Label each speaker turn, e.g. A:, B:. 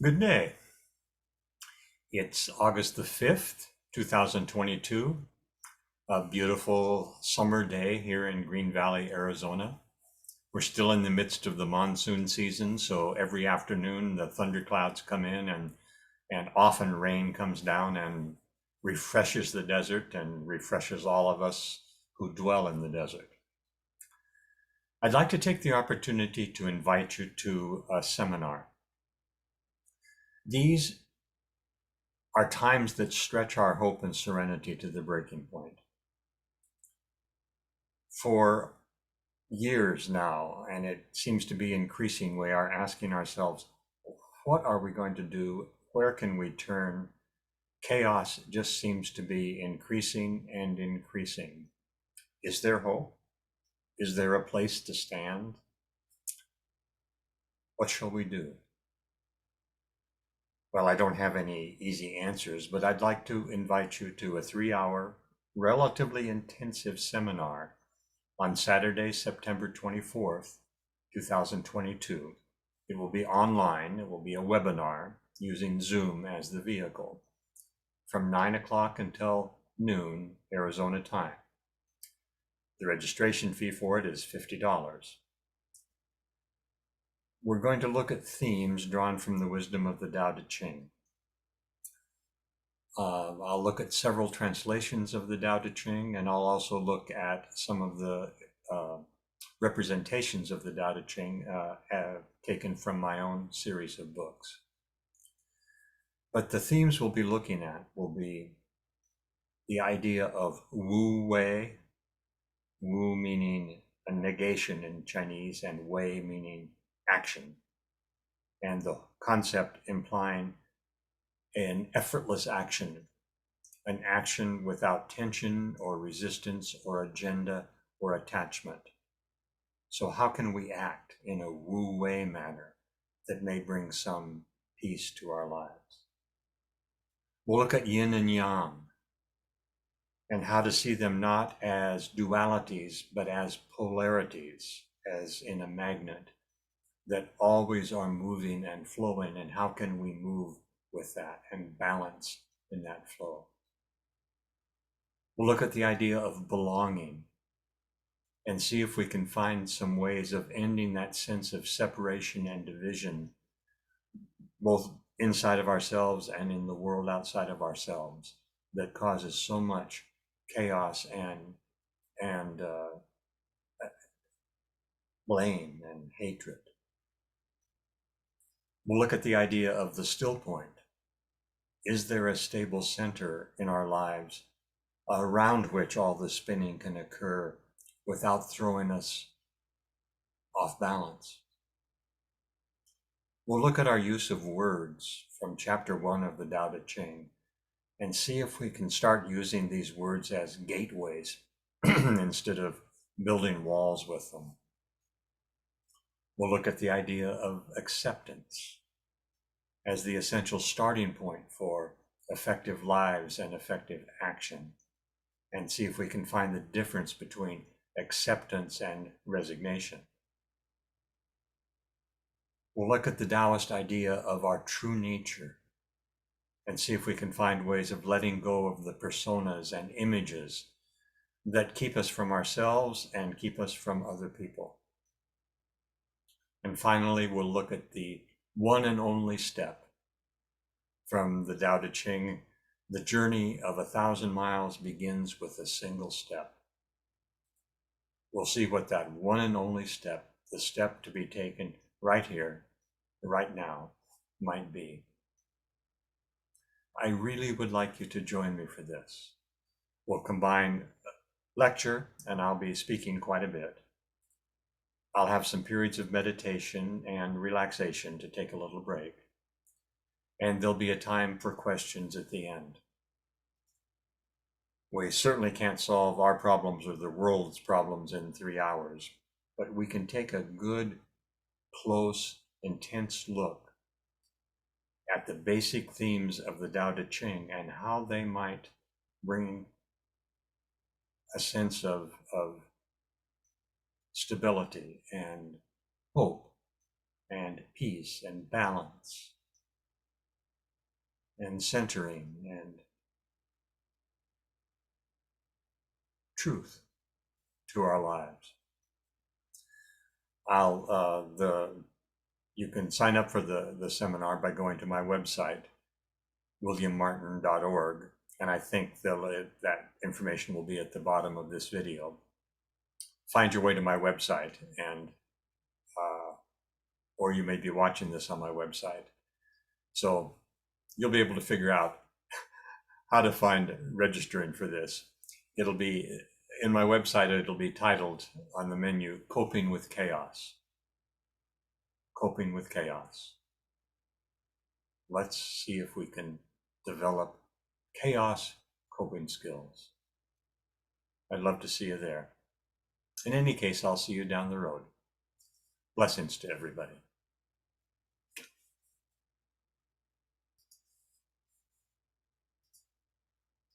A: Good day. It's August the 5th, 2022, a beautiful summer day here in Green Valley, Arizona. We're still in the midst of the monsoon season, so every afternoon the thunderclouds come in and often rain comes down and refreshes the desert and refreshes all of us who dwell in the desert. I'd like to take the opportunity to invite you to a seminar. These are times that stretch our hope and serenity to the breaking point. For years now, and it seems to be increasing, we are asking ourselves, what are we going to do? Where can we turn? Chaos just seems to be increasing and increasing. Is there hope? Is there a place to stand? What shall we do? Well, I don't have any easy answers, but I'd like to invite you to a 3-hour, relatively intensive seminar on Saturday, September 24th, 2022. It will be online. It will be a webinar using Zoom as the vehicle from 9 o'clock until noon Arizona time. The registration fee for it is $50. We're going to look at themes drawn from the wisdom of the Tao Te Ching. I'll look at several translations of the Tao Te Ching, and I'll also look at some of the representations of the Tao Te Ching taken from my own series of books. But the themes we'll be looking at will be the idea of Wu Wei, Wu meaning a negation in Chinese, and Wei meaning action, and the concept implying an effortless action, an action without tension or resistance or agenda or attachment. So how can we act in a Wu Wei manner that may bring some peace to our lives? We'll look at yin and yang and how to see them not as dualities, but as polarities, as in a magnet that always are moving and flowing, and how can we move with that and balance in that flow. We'll look at the idea of belonging and see if we can find some ways of ending that sense of separation and division, both inside of ourselves and in the world outside of ourselves, that causes so much chaos and blame and hatred. We'll look at the idea of the still point. Is there a stable center in our lives around which all the spinning can occur without throwing us off balance? We'll look at our use of words from chapter 1 of the Tao Te Ching and see if we can start using these words as gateways instead of building walls with them. We'll look at the idea of acceptance as the essential starting point for effective lives and effective action, and see if we can find the difference between acceptance and resignation. We'll look at the Taoist idea of our true nature and see if we can find ways of letting go of the personas and images that keep us from ourselves and keep us from other people. And finally, we'll look at the one and only step from the Tao Te Ching. The journey of 1,000 miles begins with a single step. We'll see what that one and only step, the step to be taken right here, right now, might be. I really would like you to join me for this. We'll combine lecture, and I'll be speaking quite a bit. I'll have some periods of meditation and relaxation to take a little break. And there'll be a time for questions at the end. We certainly can't solve our problems or the world's problems in 3 hours, but we can take a good, close, intense look at the basic themes of the Tao Te Ching and how they might bring a sense of stability and hope and peace and balance and centering and truth to our lives. You can sign up for the seminar by going to my website, williammartin.org, and I think that information will be at the bottom of this video. Find your way to my website, and or you may be watching this on my website. So you'll be able to figure out how to find registering for this. It'll be in my website, it'll be titled on the menu, Coping with Chaos. Coping with Chaos. Let's see if we can develop chaos coping skills. I'd love to see you there. In any case, I'll see you down the road. Blessings to everybody.